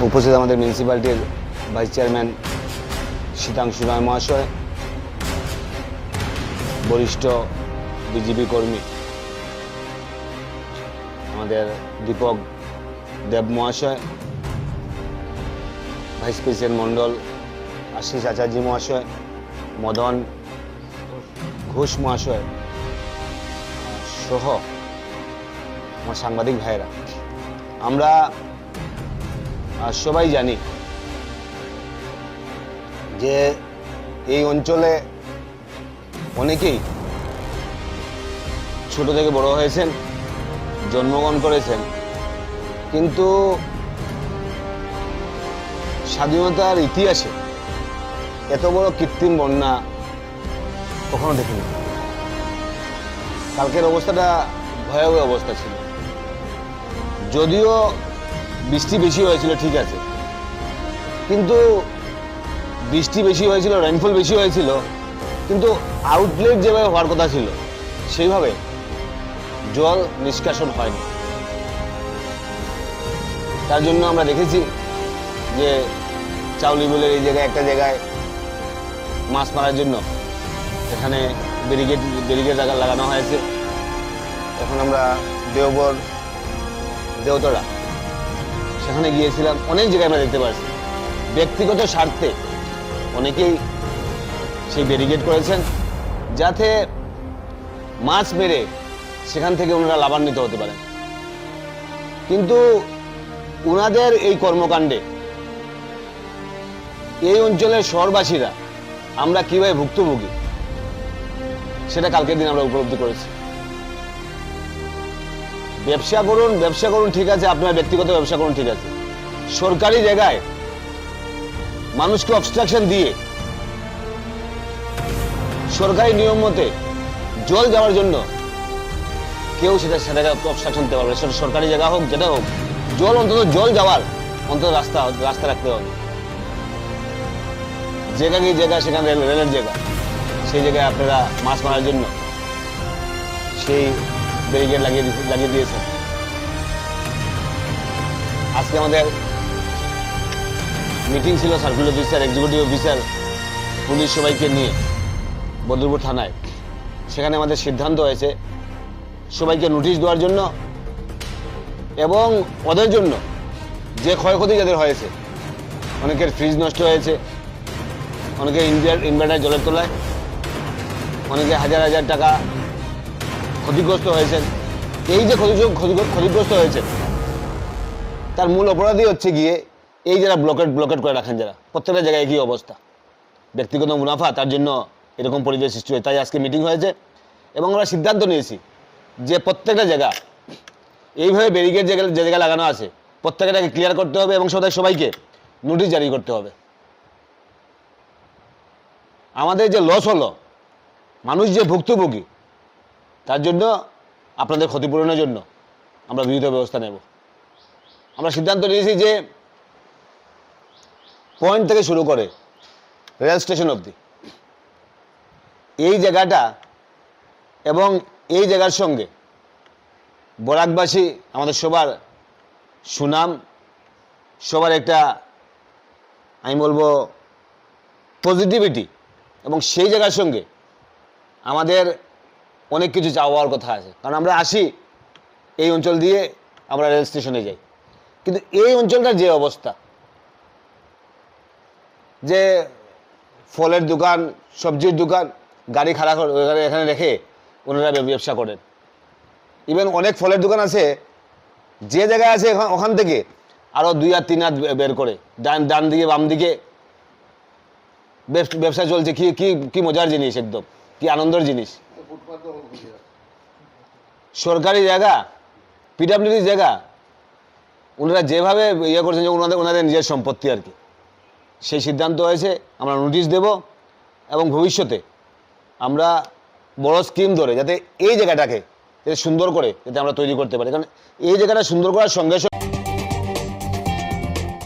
উপস্থিত আমাদের মিউনিসিপ্যালিটির vice chairman Sitanshu রায় মহাশয়, বরিষ্ঠ বিজেপি কর্মী আমাদের দীপক দেব মহাশয়, ভাইস প্রেসিডেন্ট মণ্ডল আশিস আচার্য মহাশয়, মদন ঘোষ মহাশয় সহ আমার সাংবাদিক ভাইয়েরা, আমরা সবাই জানি যে এই অঞ্চলে অনেকেই ছোট থেকে বড় হয়েছেন, জন্মগ্রহণ করেছেন, কিন্তু স্বাধীনতার ইতিহাসে এত বড় কৃত্রিম বন্যা কখনো দেখিনি। কালকের অবস্থাটা ভয়াবহ অবস্থা ছিল। যদিও বৃষ্টি বেশি হয়েছিল, ঠিক আছে, কিন্তু বৃষ্টি বেশি হয়েছিল, রেইনফল বেশি হয়েছিল, কিন্তু আউটলেট যেভাবে হওয়ার কথা ছিল সেইভাবে জল নিষ্কাশন হয়নি। তার জন্য আমরা দেখেছি যে চাউলি বলে এই জায়গায় একটা জায়গায় মাছ মারার জন্য এখানে ব্যারিকেড লাগানো হয়েছে। এখন আমরা দেওবর দেওতলা সেখানে গিয়েছিলাম, অনেক জায়গায় আমরা দেখতে পাচ্ছি ব্যক্তিগত স্বার্থে অনেকেই সেই ব্যারিকেড করেছেন যাতে মাছ মেরে সেখান থেকে ওনারা লাভান্বিত হতে পারেন। কিন্তু ওনাদের এই কর্মকাণ্ডে এই অঞ্চলের শহরবাসীরা আমরা কিভাবে ভুক্তভোগী সেটা কালকের দিন আমরা উপলব্ধি করেছি। ব্যবসা করুন ঠিক আছে, আপনার ব্যক্তিগত ব্যবসা করুন ঠিক আছে, সরকারি জায়গায় মানুষকে অবস্ট্রাকশন দিয়ে সরকারি নিয়ম মতে জল যাওয়ার জন্য কেউ সেটাকে অবস্ট্রাকশন দিতে পারবে। সেটা সরকারি জায়গা হোক, যেটা হোক, জল যাওয়ার অন্তত রাস্তা রাখতে হবে। জায়গা সেখানে রেলের জায়গা, সেই জায়গায় আপনারা মাছ মারার জন্য সেই ব্যারিকেড লাগিয়ে দিয়েছেন। আজকে আমাদের মিটিং ছিল circle officer, executive officer, police সবাইকে নিয়ে বদরপুর থানায়। সেখানে আমাদের সিদ্ধান্ত হয়েছে সবাইকে নোটিশ দেওয়ার জন্য এবং ওদের জন্য যে ক্ষয়ক্ষতি যাদের হয়েছে, অনেকের ফ্রিজ নষ্ট হয়েছে, অনেকের ইনভার্টার জলের তলায়, অনেকে হাজার টাকা ক্ষতিগ্রস্ত হয়েছেন। এই যে ক্ষতিগ্রস্ত হয়েছে তার মূল অপরাধী হচ্ছে গিয়ে এই যারা ব্লকেট করে রাখেন, যারা প্রত্যেকটা জায়গায় একই অবস্থা, ব্যক্তিগত মুনাফা, তার জন্য এরকম পরিবেশ সৃষ্টি হয়। তাই আজকে মিটিং হয়েছে এবং আমরা সিদ্ধান্ত নিয়েছি যে প্রত্যেকটা জায়গা এইভাবে ব্যারিকেড যে জায়গা লাগানো আছে প্রত্যেকটাকে ক্লিয়ার করতে হবে এবং সবাইকে নোটিশ জারি করতে হবে। আমাদের যে লস হলো, মানুষ যে ভুক্তভোগী, তার জন্য আপনাদের ক্ষতিপূরণের জন্য আমরা বিহিত ব্যবস্থা নেব। আমরা সিদ্ধান্ত নিয়েছি যে পয়েন্ট থেকে শুরু করে রেল স্টেশন অবধি এই জায়গাটা এবং এই জায়গার সঙ্গে বরাকবাসী আমাদের সবার সুনাম, সবার একটা আমি বলবো পজিটিভিটি, এবং সেই জায়গার সঙ্গে আমাদের অনেক কিছু চাওয়ার কথা আছে। কারণ আমরা আসি এই অঞ্চল দিয়ে, আমরা রেল স্টেশনে যাই, কিন্তু এই অঞ্চলটার যে অবস্থা, যে ফলের দোকান, সবজির দোকান, গাড়ি খাড়া করে এখানে রেখে ওনারা ব্যবসা করেন। ইভেন অনেক ফলের দোকান আছে যে জায়গায় আছে ওখান থেকে আরও 2 আর 3 হাত বের করে ডান দিকে বাম দিকে ব্যবসা চলছে। কি মজার জিনিস, একদম কি আনন্দের জিনিস। সরকারি জায়গা, পিডব্লিউডি জায়গা ওনারা যেভাবে ইয়ে করছেন যে ওনাদের নিজের সম্পত্তি আর কি। সেই সিদ্ধান্ত হয়েছে আমরা নোটিশ দেব এবং ভবিষ্যতে আমরা বড় স্কিম ধরে যাতে এই জায়গাটাকে সুন্দর করে যাতে আমরা তৈরি করতে পারি। কারণ এই জায়গাটা সুন্দর করার সঙ্গে সঙ্গে